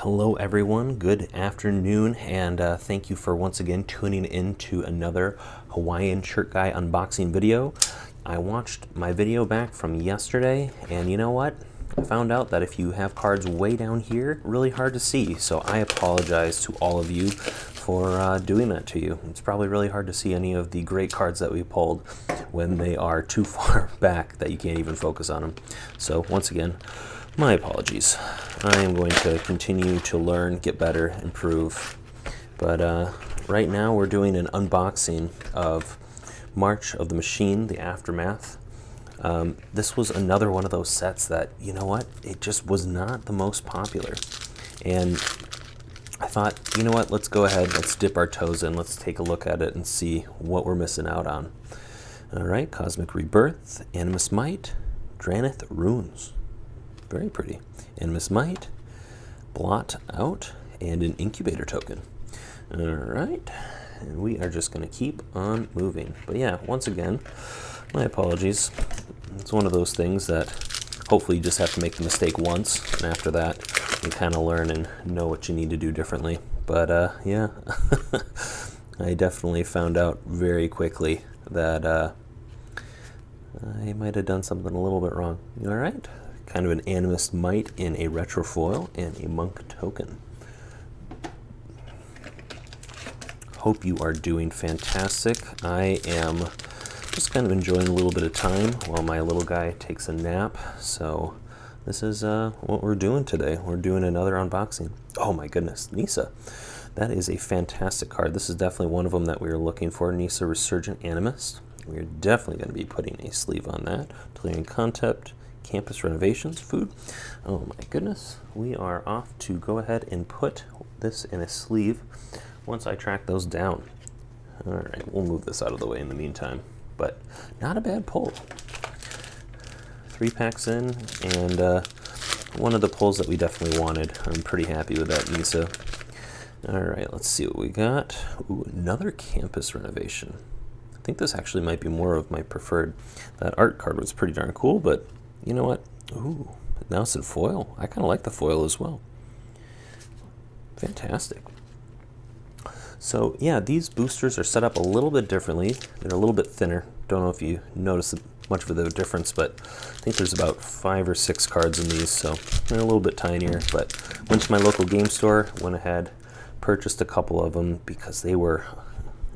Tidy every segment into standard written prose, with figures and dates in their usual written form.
Hello everyone, good afternoon, and thank you for once again tuning in to another Hawaiian Shirt Guy unboxing video. I watched my video back from yesterday, and you know what? I found out that if you have cards way down here, really hard to see, so I apologize to all of you for doing that to you. It's probably really hard to see any of the great cards that we pulled when they are too far back that you can't even focus on them. So once again, my apologies. I am going to continue to learn, get better, improve. But right now we're doing an unboxing of March of the Machine, the Aftermath. This was another one of those sets that, you know what, it just was not the most popular. And I thought, you know what, let's go ahead, let's dip our toes in, let's take a look at it and see what we're missing out on. All right, Cosmic Rebirth, Animus Might, Drannith Runes. Very pretty. Animus Might, Blot Out, and an Incubator token. All right, and we are just going to keep on moving. But yeah, once again, my apologies. It's one of those things that hopefully you just have to make the mistake once, and after that you kind of learn and know what you need to do differently. But yeah, I definitely found out very quickly that I might have done something a little bit wrong. All right. Kind of an Animus Might in a retro foil and a Monk token. Hope you are doing fantastic. I am just kind of enjoying a little bit of time while my little guy takes a nap. So this is what we're doing today. We're doing another unboxing. Oh my goodness, Nissa. That is a fantastic card. This is definitely one of them that we were looking for. Nissa Resurgent Animist. We're definitely going to be putting a sleeve on that. Clearing Concept. Campus Renovations, food. Oh my goodness. We are off to go ahead and put this in a sleeve once I track those down. All right, we'll move this out of the way in the meantime, but not a bad pull. 3 packs in, and one of the pulls that we definitely wanted. I'm pretty happy with that, Nissa. All right, let's see what we got. Ooh, another Campus Renovation. I think this actually might be more of my preferred. That art card was pretty darn cool, but you know what? Ooh, now it's in foil. I kind of like the foil as well. Fantastic. So yeah, these boosters are set up a little bit differently. They're a little bit thinner. Don't know if you notice much of the difference, but I think there's about 5 or 6 cards in these, so they're a little bit tinier. But went to my local game store, went ahead, purchased a couple of them because they were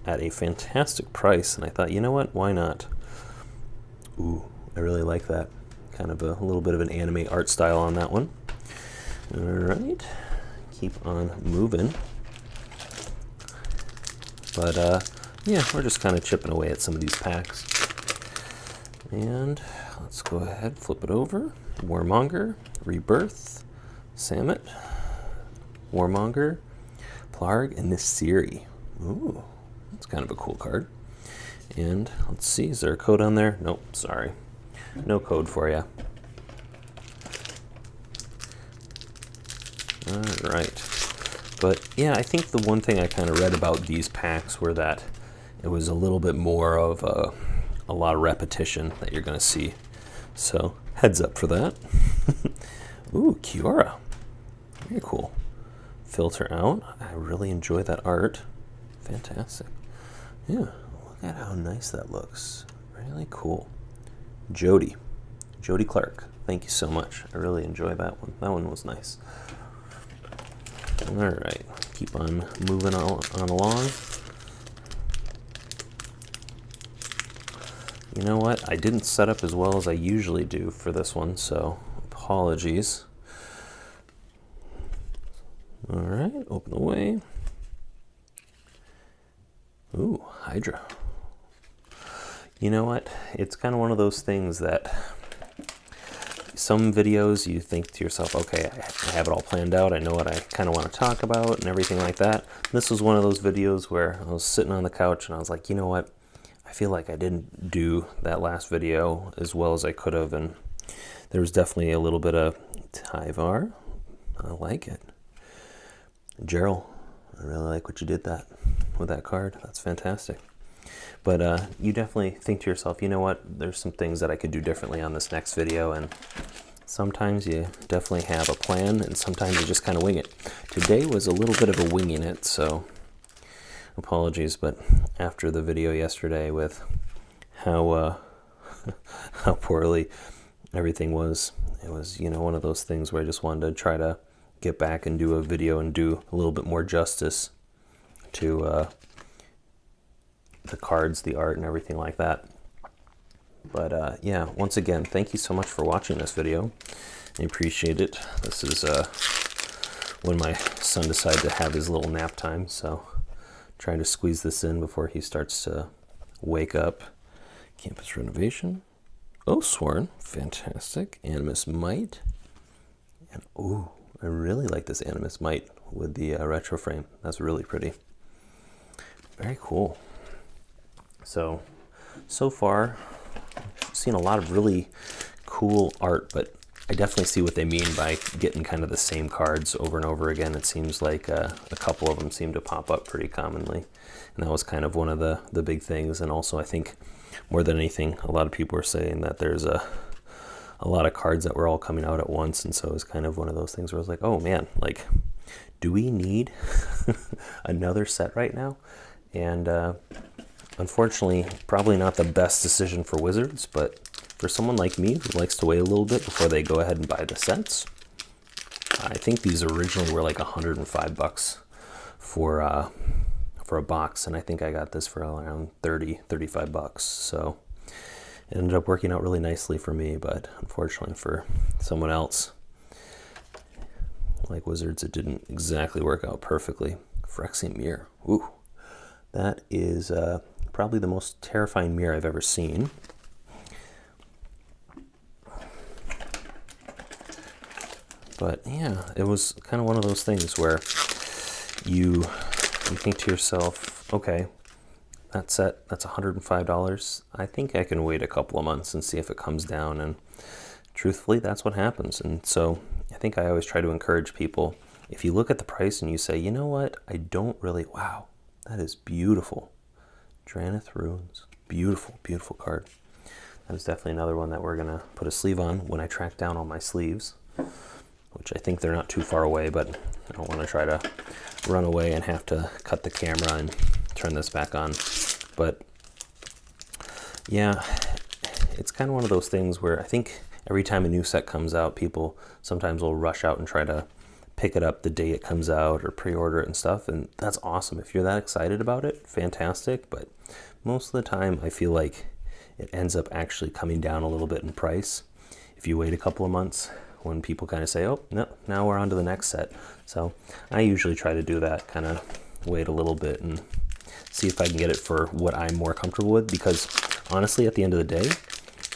at a fantastic price, and I thought, you know what? Why not? Ooh, I really like that. Kind of a little bit of an anime art style on that one. All right, keep on moving. But yeah, we're just kind of chipping away at some of these packs. And let's go ahead, flip it over. Warmonger, Rebirth, Samut, Warmonger, Plarg, and Nisiri. Ooh, that's kind of a cool card. And let's see, is there a code on there? Nope, sorry. No code for you. All right. But yeah, I think the one thing I kind of read about these packs were that it was a little bit more of a lot of repetition that you're going to see. So heads up for that. Ooh, Kiora. Very cool. Filter out. I really enjoy that art. Fantastic. Yeah, look at how nice that looks. Really cool. Jody Clark, thank you so much. I really enjoy that one. That one was nice. All right, keep on moving on along. You know what? I didn't set up as well as I usually do for this one, so apologies. All right, open the way. Ooh, Hydra. You know what? It's kind of one of those things that some videos you think to yourself, okay, I have it all planned out. I know what I kind of want to talk about and everything like that. This was one of those videos where I was sitting on the couch and I was like, you know what? I feel like I didn't do that last video as well as I could have. And there was definitely a little bit of Tyvar. I like it. Gerald, I really like what you did with that card. That's fantastic. But you definitely think to yourself, you know what, there's some things that I could do differently on this next video, and Sometimes you definitely have a plan, and sometimes you just kind of wing it. Today was a little bit of a winging it, so apologies, but after the video yesterday with how how poorly everything was, it was, you know, one of those things where I just wanted to try to get back and do a video and do a little bit more justice to the cards, the art, and everything like that. But yeah, once again, thank you so much for watching this video. I appreciate it. This is when my son decided to have his little nap time, so trying to squeeze this in before he starts to wake up. Campus Renovation. Oathsworn, fantastic. Animus Mite. And ooh, I really like this Animus Mite with the retro frame. That's really pretty. Very cool. So far, I've seen a lot of really cool art, but I definitely see what they mean by getting kind of the same cards over and over again. It seems like a couple of them seem to pop up pretty commonly, and that was kind of one of the big things. And also, I think more than anything, a lot of people are saying that there's a lot of cards that were all coming out at once, and so it was kind of one of those things where I was like, oh man, like, do we need another set right now? And unfortunately, probably not the best decision for Wizards, but for someone like me who likes to wait a little bit before they go ahead and buy the sets, I think these originally were like $105 for a box, and I think I got this for around 35 bucks. So it ended up working out really nicely for me, but unfortunately for someone else like Wizards, it didn't exactly work out perfectly. Phyrexian Mirror. Ooh, that is probably the most terrifying mirror I've ever seen. But yeah, it was kind of one of those things where you think to yourself, okay, that set, that's $105. I think I can wait a couple of months and see if it comes down. And truthfully, that's what happens. And so I think I always try to encourage people, if you look at the price and you say, you know what, I don't really, wow, that is beautiful. Drannith Ruins, beautiful, beautiful card. That is definitely another one that we're gonna put a sleeve on when I track down all my sleeves, which I think they're not too far away, but I don't want to try to run away and have to cut the camera and turn this back on. But yeah, it's kind of one of those things where I think every time a new set comes out, people sometimes will rush out and try to pick it up the day it comes out or pre-order it and stuff, and that's awesome. If you're that excited about it, fantastic, but most of the time I feel like it ends up actually coming down a little bit in price if you wait a couple of months, when people kind of say, oh, no, now we're on to the next set. So I usually try to do that, kind of wait a little bit and see if I can get it for what I'm more comfortable with, because honestly, at the end of the day,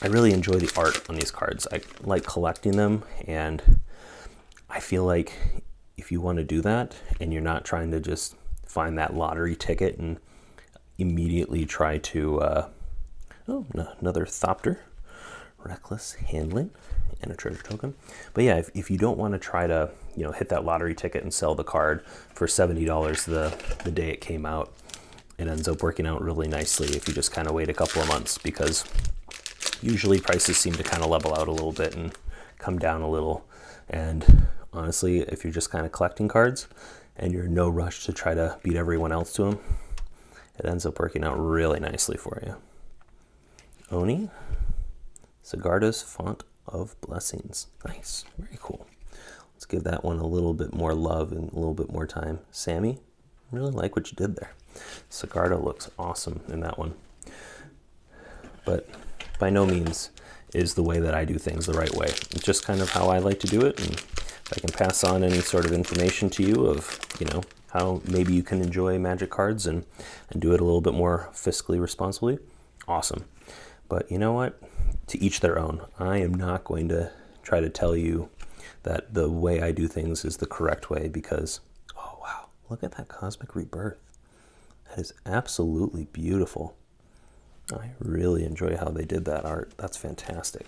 I really enjoy the art on these cards. I like collecting them, and I feel like if you want to do that and you're not trying to just find that lottery ticket and immediately try to, oh, another Thopter, Reckless Handling, and a treasure token. But yeah, if you don't want to try to, you know, hit that lottery ticket and sell the card for $70 the day it came out, it ends up working out really nicely if you just kind of wait a couple of months, because usually prices seem to kind of level out a little bit and come down a little. And honestly, if you're just kind of collecting cards and you're in no rush to try to beat everyone else to them, it ends up working out really nicely for you. Oni, Sigarda's Font of Blessings. Nice, very cool. Let's give that one a little bit more love and a little bit more time. Sammy, really like what you did there. Sigarda looks awesome in that one. But by no means is the way that I do things the right way. It's just kind of how I like to do it, and if I can pass on any sort of information to you of, you know, how maybe you can enjoy Magic cards and do it a little bit more fiscally responsibly, awesome. But you know what? To each their own. I am not going to try to tell you that the way I do things is the correct way, because, oh wow, look at that Cosmic Rebirth. That is absolutely beautiful. I really enjoy how they did that art. That's fantastic.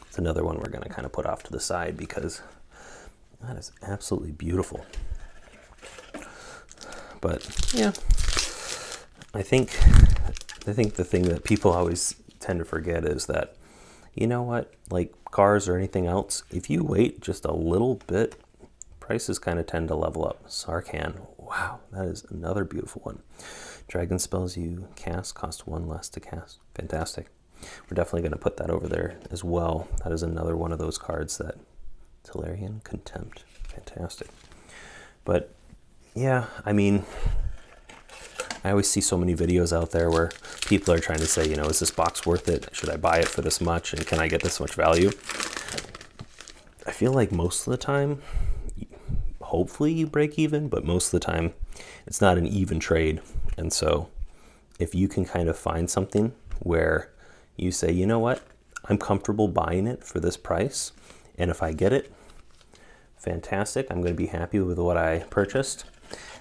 It's another one we're going to kind of put off to the side because that is absolutely beautiful. But yeah, I think the thing that people always tend to forget is that, you know what, like cars or anything else, if you wait just a little bit, prices kind of tend to level up. Sarkhan, wow, that is another beautiful one. Dragon spells you cast cost 1 less to cast. Fantastic. We're definitely going to put that over there as well. That is another one of those cards that Tolarian Contempt. Fantastic. But yeah, I mean, I always see so many videos out there where people are trying to say, you know, is this box worth it? Should I buy it for this much? And can I get this much value? I feel like most of the time, hopefully you break even, but most of the time it's not an even trade. And so if you can kind of find something where you say, you know what, I'm comfortable buying it for this price, and if I get it, fantastic, I'm going to be happy with what I purchased.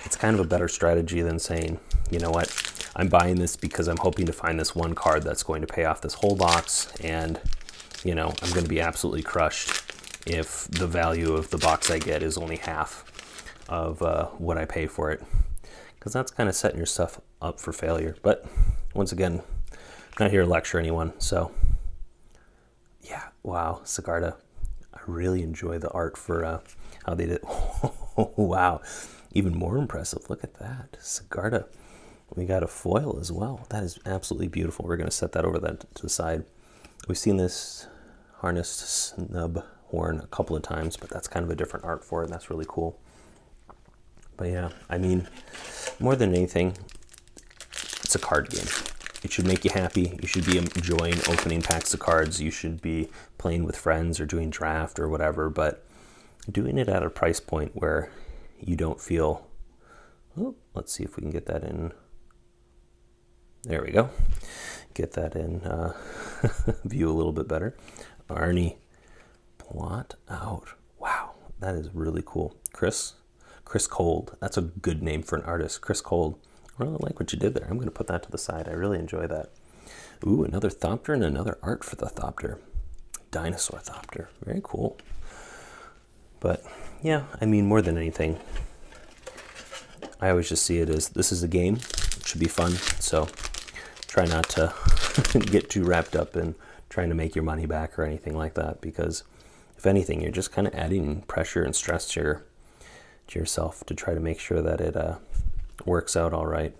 It's kind of a better strategy than saying, you know what, I'm buying this because I'm hoping to find this one card that's going to pay off this whole box, and you know, I'm going to be absolutely crushed if the value of the box I get is only half of what I pay for it, because that's kind of setting your stuff up for failure. But once again, I'm not here to lecture anyone, so yeah, wow, Sigarda. I really enjoy the art for how they did. Wow, even more impressive. Look at that, Sigarda. We got a foil as well. That is absolutely beautiful. We're going to set that over that to the side. We've seen this harnessed snub horn a couple of times, but that's kind of a different art for it, and that's really cool. But yeah, I mean, more than anything, it's a card game. It should make you happy. You should be enjoying opening packs of cards. You should be playing with friends or doing draft or whatever, but doing it at a price point where you don't feel, oh, let's see if we can get that in. There we go. Get that in view a little bit better. Arnie, plot out. Wow, that is really cool. Chris Cold. That's a good name for an artist. Chris Cold. I really like what you did there. I'm going to put that to the side. I really enjoy that. Ooh, another Thopter and another art for the Thopter. Dinosaur Thopter. Very cool. But yeah, I mean, more than anything, I always just see it as this is a game. It should be fun. So try not to get too wrapped up in trying to make your money back or anything like that, because if anything, you're just kind of adding pressure and stress to yourself to try to make sure that it works out all right.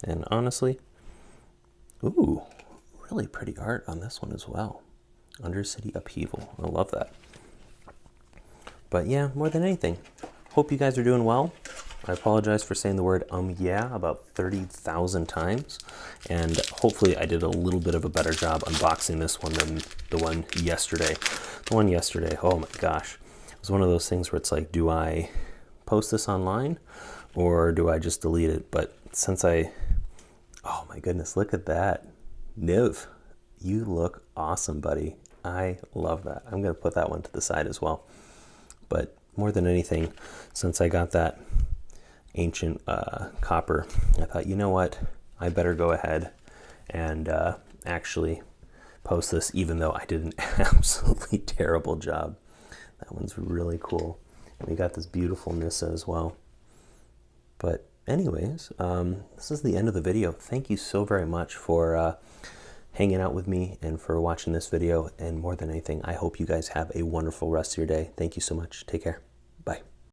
And honestly, ooh, really pretty art on this one as well. Undercity Upheaval. I love that. But yeah, more than anything, hope you guys are doing well. I apologize for saying the word yeah about 30,000 times, and hopefully I did a little bit of a better job unboxing this one than the one yesterday. The one yesterday, oh my gosh, it was one of those things where it's like, do I post this online or do I just delete it? But since oh my goodness, look at that. Niv, you look awesome, buddy. I love that. I'm going to put that one to the side as well. But more than anything, since I got that ancient copper, I thought, you know what, I better go ahead and actually post this, even though I did an absolutely terrible job. That one's really cool. And we got this beautiful Nissa as well. But anyways, this is the end of the video. Thank you so very much for hanging out with me and for watching this video. And more than anything, I hope you guys have a wonderful rest of your day. Thank you so much. Take care. Bye.